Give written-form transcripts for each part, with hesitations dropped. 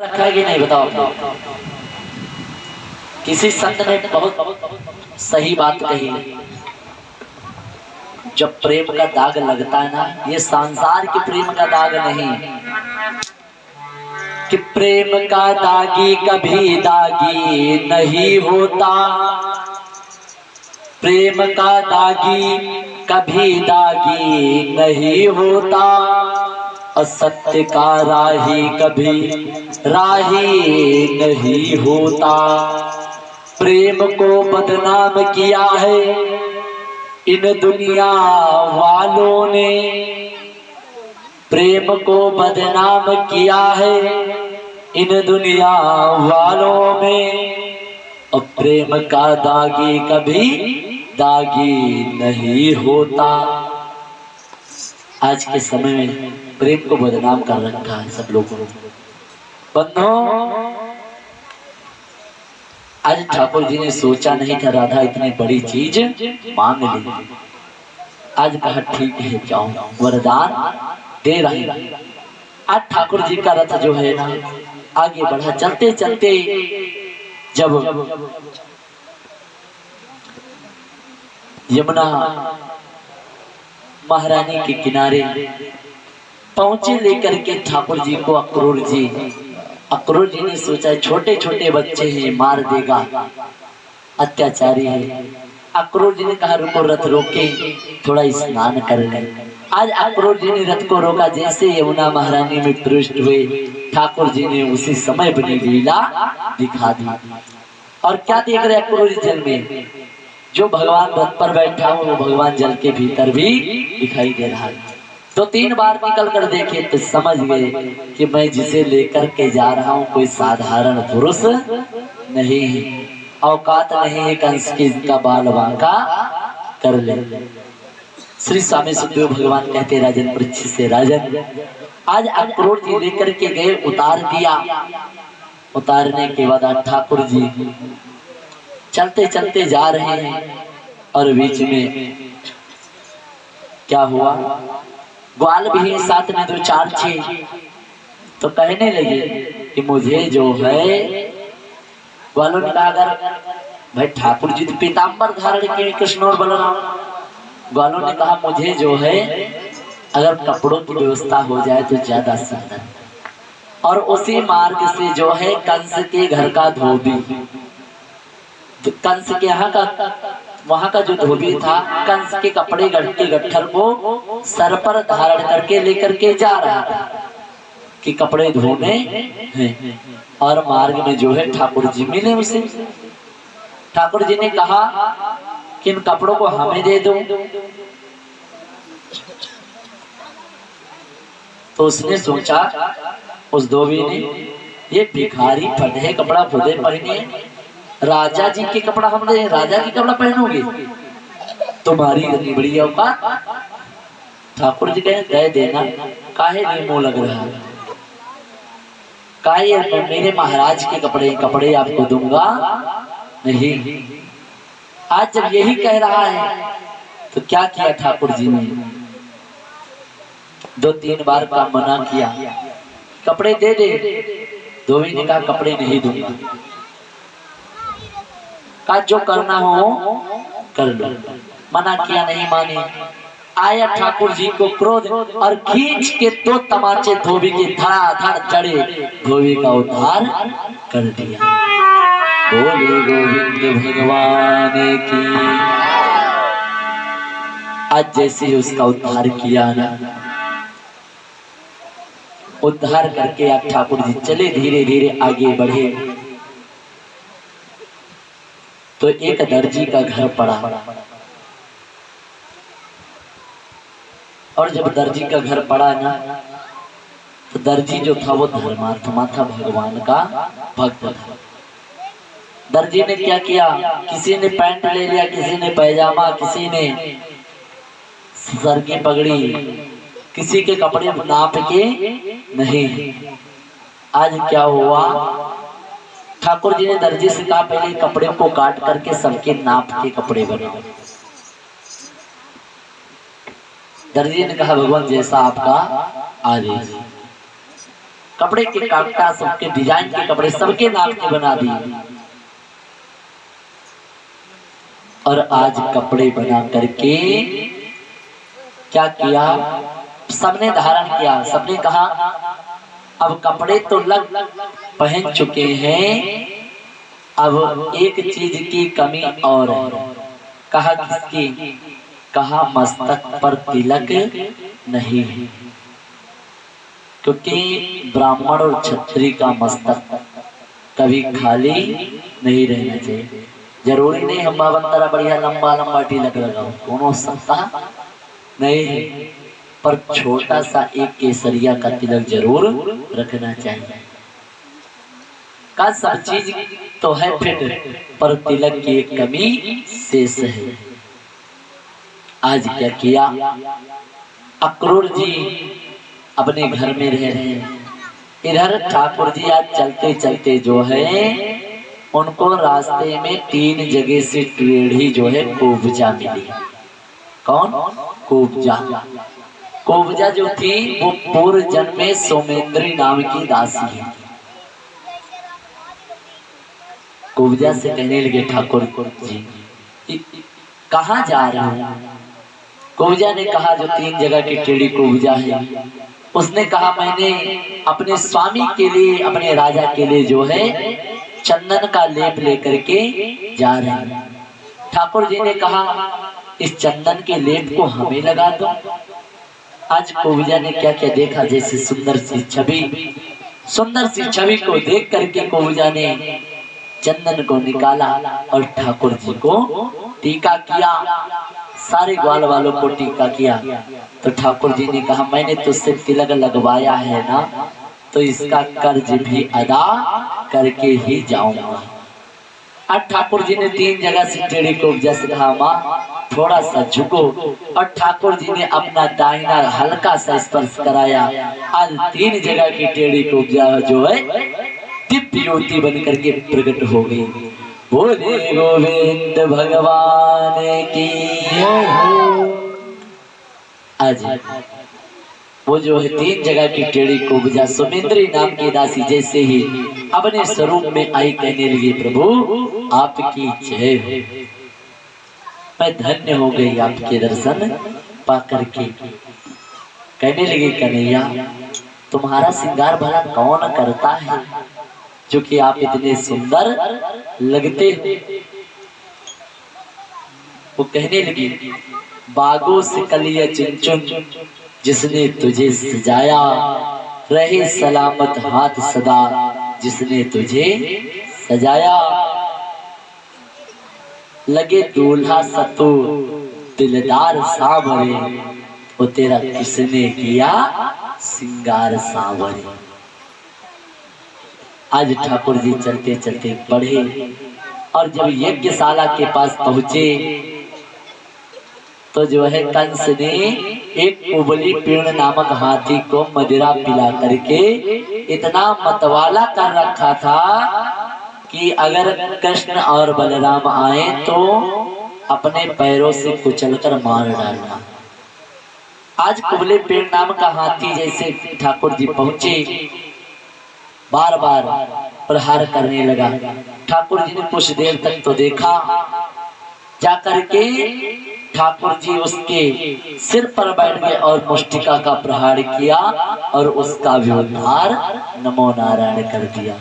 रखा है कि नहीं बताओ आप। किसी संत ने बहुत सही बात कही, जब प्रेम का दाग लगता है ना, ये संसार के प्रेम का दाग नहीं कि प्रेम का दागी कभी दागी नहीं होता, प्रेम का दागी कभी दागी नहीं होता, असत्य का राही कभी राही नहीं होता। प्रेम को बदनाम किया है इन दुनिया वालों ने, प्रेम को बदनाम किया है इन दुनिया वालों में, और प्रेम का दागी कभी दागी नहीं होता। आज के समय में प्रेम को बदनाम कर रखा है सब लोगों ने। बंधुओं, आज ठाकुर जी ने सोचा नहीं था राधा इतनी बड़ी चीज मांग ली। आज कहा ठीक है जाओ, वरदान दे रहे। आज ठाकुर जी का रथ जो है ना आगे बढ़ा, चलते चलते जब यमुना महारानी के किनारे पहुंचे लेकर के ठाकुर जी को अक्रूर जी ने सोचा छोटे छोटे बच्चे हैं, मार देगा, अत्याचारी है। अक्रूर जी ने कहा रुको, रथ रोके, थोड़ा स्नान कर ले। आज अक्रूर जी ने रथ को रोका, जैसे यमुना महारानी में प्रविष्ट हुए ठाकुर जी ने उसी समय अपनी लीला दिखा दी। और क्या देख रहे अक्रूर जी जल में? जो भगवान रथ पर बैठा हो वो भगवान जल के भीतर भी दिखाई दे रहा है। तो 3 बार निकल कर देखे तो समझ गए कि मैं जिसे लेकर के जा रहा हूँ कोई साधारण पुरुष नहीं है, औकात नहीं है कंस की का बाल बांका कर ले। श्री स्वामी सुखदेव भगवान कहते राजन परीक्षित से, राजन आज अक्रूर जी लेकर के गए, उतार दिया। उतारने के बाद ठाकुर जी चलते चलते जा रहे हैं और बीच में क्या हुआ, ग्वाल भी साथ में 2-4 थे। तो कहने लगे कि मुझे जो है, ग्वालों ने कहा अगर भाई ठाकुर जी तो पीताम्बर धारण किए कृष्ण और बलराम, ग्वालों ने कहा मुझे जो है अगर कपड़ों की व्यवस्था हो जाए तो ज्यादा सुंदर। और उसी मार्ग से जो है कंस के घर का धोबी, कंस के यहाँ का वहां का जो धोबी था, कंस के कपड़े के गट्ठर को सर पर धारण करके लेकर के जा रहा था कि कपड़े धोने हैं। और मार्ग में जो है ठाकुर जी मिले उसे। ठाकुर जी ने कहा कि इन कपड़ों को हमें दे दो। तो उसने सोचा, उस धोबी ने, ये भिखारी फटे कपड़ा खुदे पहने, राजा जी के कपड़ा हम दे, राजा की कपड़ा पहनोगे, तुम्हारी इतनी बड़ी औकात। ठाकुर जी कहे दे देना, काहे नहीं मुंह लग रहा है, काहे मेरे महाराज के कपड़े आपको दूंगा नहीं। आज जब यही कह रहा है तो क्या किया ठाकुर जी ने, 2-3 बार का मना किया, कपड़े दे दे। धोबी ने कहा कपड़े नहीं दूंगा, का जो करना हो कर लो। मना किया, नहीं माने। आया ठाकुर जी को क्रोध और खींच के 2 तमाचे धोबी के धड़ाधड़ चढ़े, धोबी का उद्धार कर दिया। बोले गोविंद भगवान की। आज जैसे उसका उद्धार किया ना, उद्धार करके आप ठाकुर जी चले, धीरे धीरे आगे बढ़े तो एक दर्जी का घर पड़ा। और जब दर्जी का घर पड़ा ना, तो दर्जी जो था वो धर्मात्मा था, भगवान का भक्त था। दर्जी ने क्या किया, किसी ने पैंट ले लिया, किसी ने पैजामा, किसी ने सर की पगड़ी, किसी के कपड़े नाप के नहीं। आज क्या हुआ, ठाकुर जी ने दर्जी से कहा पहले कपड़े को काट करके सबके नाप के कपड़े बनाओ। दर्जी ने कहा भगवान जैसा आपका आदेश। कपड़े के कांटा, सबके डिजाइन के कपड़े सबके नाक के बना दिए। और आज कपड़े बना करके क्या किया, सबने धारण किया। सबने कहा अब कपड़े तो लग पहन चुके हैं, अब एक चीज की कमी और है। कहा किसकी? कहा मस्तक पर तिलक नहीं है, क्योंकि ब्राह्मण और क्षत्रिय का मस्तक कभी खाली नहीं रहना चाहिए। जरूरी नहीं हम बाबंतरा बढ़िया लंबा लंबा तिलक लगाओ, दोनों सकता नहीं है, पर छोटा सा एक केसरिया का तिलक जरूर रखना चाहिए। का सब चीज तो है फिट, पर तिलक की एक कमी शेष है। आज क्या किया, अक्रूर जी अपने घर में रह रहे हैं, इधर ठाकुर जी आज चलते चलते जो है उनको रास्ते में 3 जगह से टेढ़ी जो है कोबजा मिली। कौन? कोबजा। कोबजा जो थी वो पूर्व जन्म में सौमेंद्री नाम की दासी है। कोबजा से कहने लगे ठाकुर जी कहाँ जा रहे हैं? कोबजा ने कहा जो 3 जगह की टेढ़ी कोबजा है, उसने कहा मैंने अपने स्वामी के लिए, अपने राजा के लिए जो है चंदन का लेप लेकर के जा रहे हैं। ठाकुर जी ने कहा इस चंदन के लेप को हमें लगा दो। आज कोबजा ने क्या क्या देखा, जैसे सुंदर सी छवि को देख करके कोबजा ने चंदन को निकाला और ठाकुर जी को टीका किया। सारे ग्वाल वालों को टीका किया। तो ठाकुर जी ने कहा मैंने तुझसे तिलक लगवाया है ना, तो इसका कर्ज भी अदा करके ही जाऊंगा। और ठाकुर जी ने 3 जगह से टेढ़ी कोबजा से कहा माँ थोड़ा सा झुको, और ठाकुर जी ने अपना दाहिना हल्का सा स्पर्श कराया। आज 3 जगह की टेढ़ी कोबजा जो है दिव्य ज्योति बन करके प्रकट हो गई। बोले गोविंद भगवान की। आज वो जो है 3 जगह की टेढ़ी कोबजा सौमेंद्री नाम की दासी जैसे ही अपने स्वरूप में आई, कहने लगी प्रभु आपकी जय हो, मैं धन्य हो गई आपके दर्शन पा करके। कहने लगी कन्हैया तुम्हारा श्रृंगार भला कौन करता है जो कि आप इतने सुंदर लगते हो? वो कहने लगी बागों से कलिया चुन चुन जिसने तुझे सजाया, रहे सलामत हाथ सदा जिसने तुझे सजाया। लगे दूल्हा सतु दिलदार सांवरे, वो तेरा किसने किया सिंगार सांवरे। आज ठाकुर जी चलते चलते बढ़े और जब यज्ञशाला के पास पहुंचे तो जो है कंस ने एक उबली पीर्ण नामक हाथी को मदिरा पिला करके इतना मतवाला कर रखा था कि अगर कृष्ण और बलराम आए तो अपने पैरों से कुचलकर मार डालना। आज कुबले पेड़ नाम का हाथी जैसे ठाकुर जी पहुंचे, बार बार प्रहार करने लगा। ठाकुर जी ने कुछ देर तक तो देखा, जाकर के ठाकुर जी उसके सिर पर बैठ गए और मुष्टिका का प्रहार किया और उसका भी उद्धार नमो नारायण कर दिया।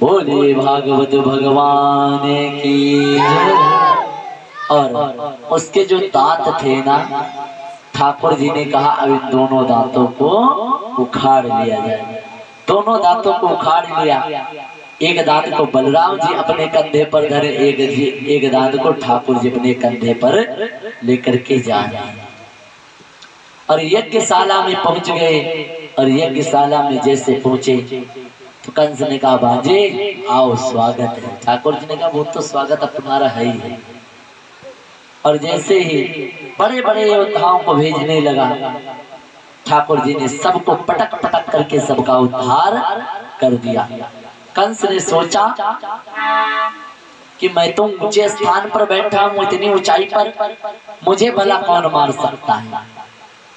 बोले भागवत भगवान की। और उसके जो दांत थे ना, ठाकुर जी ने कहा अब इन दोनों दांतों को उखाड़ लिया जाए। दोनों दांतों को उखाड़ लिया। एक दांत को बलराम जी अपने कंधे पर धरे, एक दांत को ठाकुर जी अपने कंधे पर लेकर के जा रहे हैं। और यज्ञशाला में पहुंच गए और यज्ञशाला में जैसे पहुंचे तो कंस ने कहा भांजे आओ स्वागत है। ठाकुर जी ने कहा वो तो स्वागत अब तुम्हारा है ही है। और जैसे ही बड़े बड़े योद्धाओं को भेजने लगा, ठाकुर जी ने सबको पटक पटक करके सबका उद्धार कर दिया। कंस ने सोचा कि मैं तो ऊंचे स्थान पर बैठा हूं, इतनी ऊंचाई पर, मुझे भला कौन मार सकता है।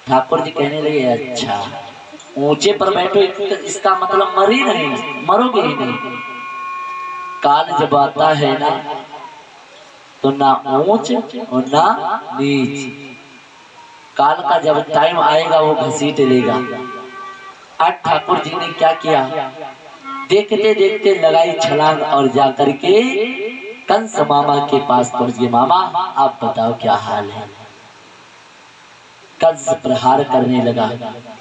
ठाकुर जी कहने लगे अच्छा ऊंचे पर बैठो इसका मतलब मर ही नहीं, मरोगे ही नहीं। काल जब आता है ना तो ना ऊंच और ना नीच। काल का जब टाइम आएगा वो घसीट लेगा। आज ठाकुर जी ने क्या किया, देखते देखते लगाई छलांग और जाकर के कंस मामा के पास पहुंच गए। मामा आप बताओ क्या हाल है। कंस प्रहार करने लगा।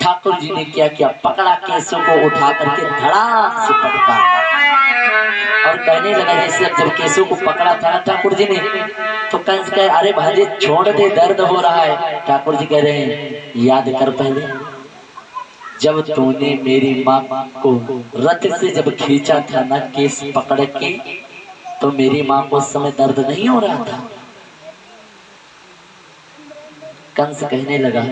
ठाकुर जी ने क्या किया, पकड़ा, केसों को उठा करके धड़ाम से पटका और कहने लगा, जैसे जब केसों को पकड़ा था ना ठाकुर जी ने, तो कंस कहे अरे भांजे छोड़ दे, दर्द हो रहा है। ठाकुर जी कह रहे हैं याद कर पहले, जब तूने मेरी माँ को रथ से जब खींचा था ना केस पकड़ के, तो मेरी माँ को उस समय दर्द नहीं हो रहा था। कंस कहने लगा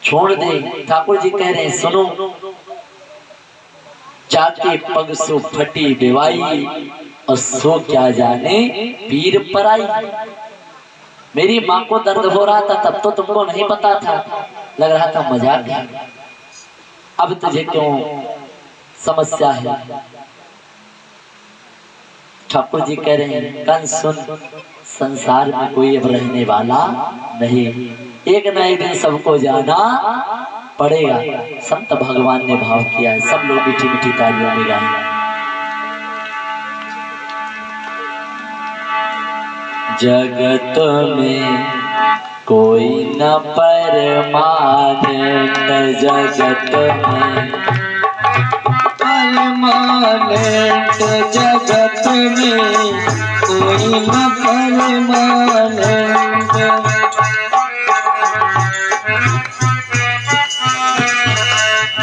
छोड़ दे। ठाकुर जी कह रहे हैं सुनो, जाके पग सो फटी बेवाई और सो क्या जाने पीर पराई। मेरी माँ को दर्द हो रहा था तब तो तुमको नहीं पता था, लग रहा था मजाक है, अब तुझे क्यों समस्या है। ठाकुर जी कह रहे हैं कंस सुन, संसार में कोई अब रहने वाला नहीं, एक न एक दिन सबको जाना पड़ेगा। संत भगवान ने भाव किया है, सब लोग मीठी मीठी तालियों में गाएं। जगत में कोई न परमानंद, जगत में परमानंद, जगत में कोई न परमानंद।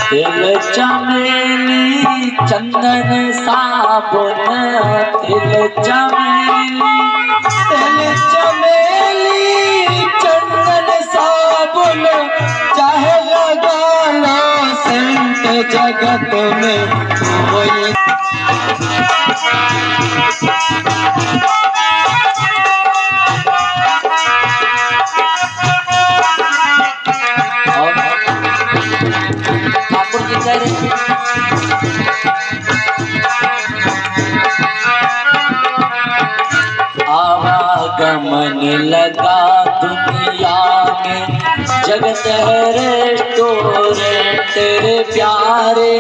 तिल चमेली चंदन साबुन, तिल चमेली, तिल चमेली चंदन साबुन, चाहे लगा लो सेंट, जगत में कोई ठाकुर जी कह रहे हैं आवागमन लगा दुनिया में, जगत है रेस्टोरेंट रे प्यारे।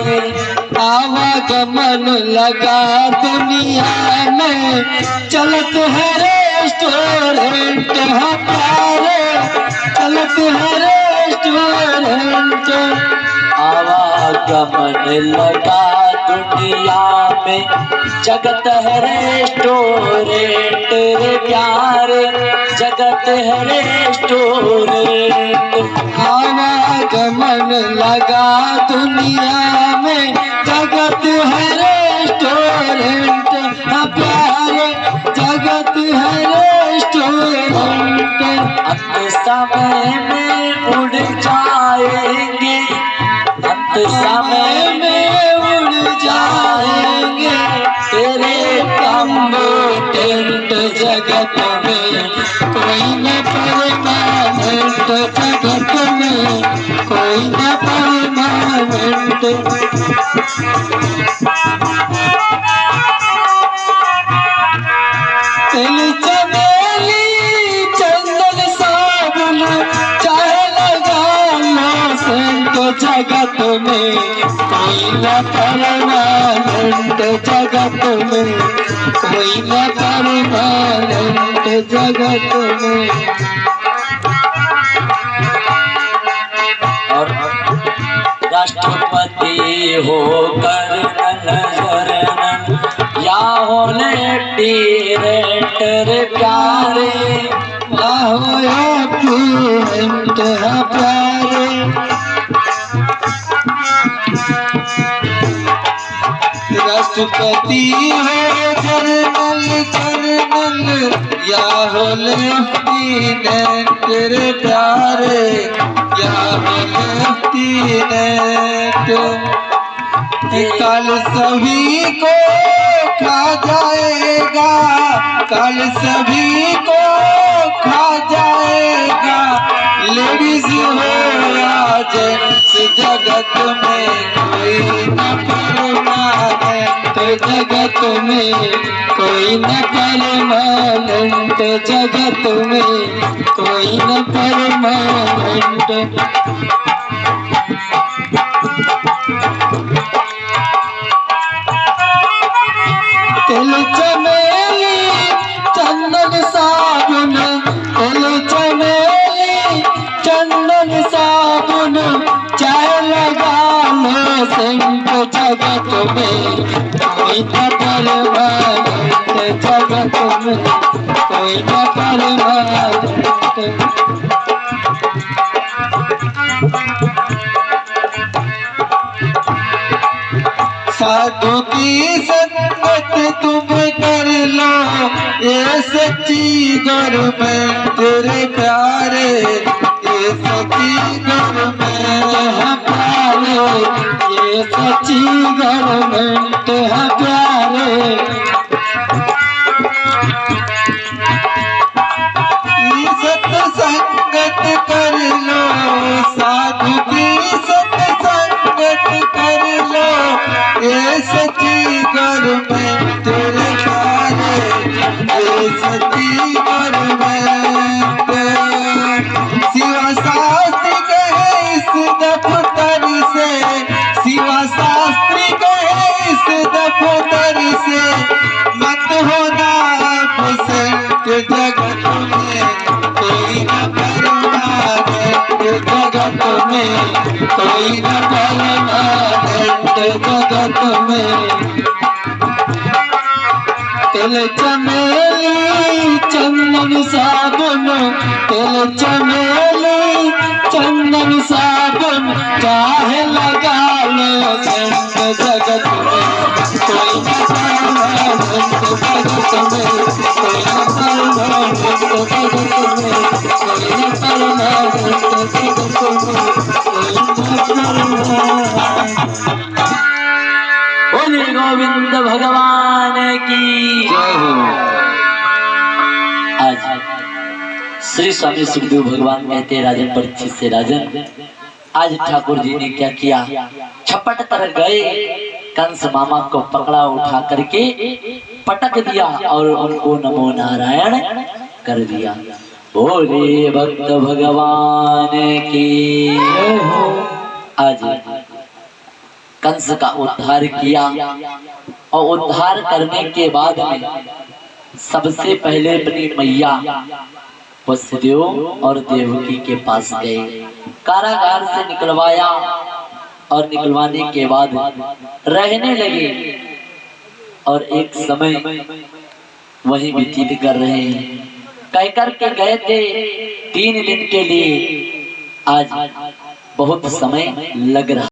आवागमन लगा दुनिया में, चलत है रेस्टोरेंट है प्यारे, चलत है रेस्टोरेंट। आवागमन लगा दुनिया में, जगत है रेस्टोरेंट रे प्यारे, जगत है रेस्टोरेंट। आवागमन लगा दुनिया में, जगत है रेस्टोरेंट है प्यारे, जगत है रेस्टोरेंट। अंत समय में उड़ जाएंगे, अंत समय में उड़ जाएंगे तेरे तंबू टेंट, जगत में कोई न परमानेंट, जगत में कोई न परमानेंट। तिल चमेली चंदन साबुन, चाहे लगा लो सेंट, जगत में कोई न परमानेंट, जगत में कोई न परमानेंट, जगत में। और राष्ट्रपति होकर नजरन या होने टीरेंट रे प्यारे, आहो या पीरेंट है प्यारे। राष्ट्रपति हो जनरल जनरल, या हो लेफ्टिनेंट रे प्यारे, या हो लेफ्टिनेंट। कल सभी को खा जाएगा, कल सभी को खा जाएगा। लेडीज हो या जेंट्स, जगत में कोई न परमानेंट, जगत में कोई न परमानेंट, जगत में कोई न परमानेंट। तिल चमेली चंदन साबुन, तिल चमेली चंदन साबुन, चाय लगा लो सेंट, जगत में कोई न परमानेंट, जगत में कोई न परमानेंट। साधु की संगत तुम कर लो, ये सच्ची गवर्नमेंट रे प्यारे, ये सच्ची गवर्नमेंट है प्यारे, ये सच्ची गवर्नमेंट है प्यारे। सत्संगत कर लो, साधु की सत्संगत कर लो, ये सच्ची गवर्नमेंट रे प्यारे, ये सच्ची गवर्नमेंट। शिवा शास्त्री कहे इस दफ्तर से, शिवा शास्त्री कहे इस दफ्तर से, मत होना एब्सेंट, जगत में कोई न परमानेंट, जगत में कोई न परमानेंट, जगत में। तिल चमेली चंदन साबुन, तिल चमेली चंदन साबुन, चाहे लगा लो सेंट, जगत में कोई न परमानेंट, जगत में कोई न परमानेंट, जगत में कोई न परमानेंट, जगत में कोई न परमानेंट। बोले गोविंद भगवान की जय हो। आज श्री स्वामी सुखदेव भगवान कहते हैं राजन परीक्षित से, राजन आज ठाकुर जी ने क्या किया, छपट कर गए, कंस मामा को पकड़ा, उठा करके पटक दिया और उनको नमो नारायण कर दिया। बोले भक्त भगवान की जय हो। आज कंस का उद्धार किया और उद्धार करने के बाद में सबसे पहले अपनी मैया वसुदेव और देवकी के पास गए, कारागार से निकलवाया और निकलवाने के बाद रहने लगे और एक समय वही व्यतीत कर रहे हैं। कह कर के गए थे 3 दिन के लिए, आज बहुत समय लग रहा।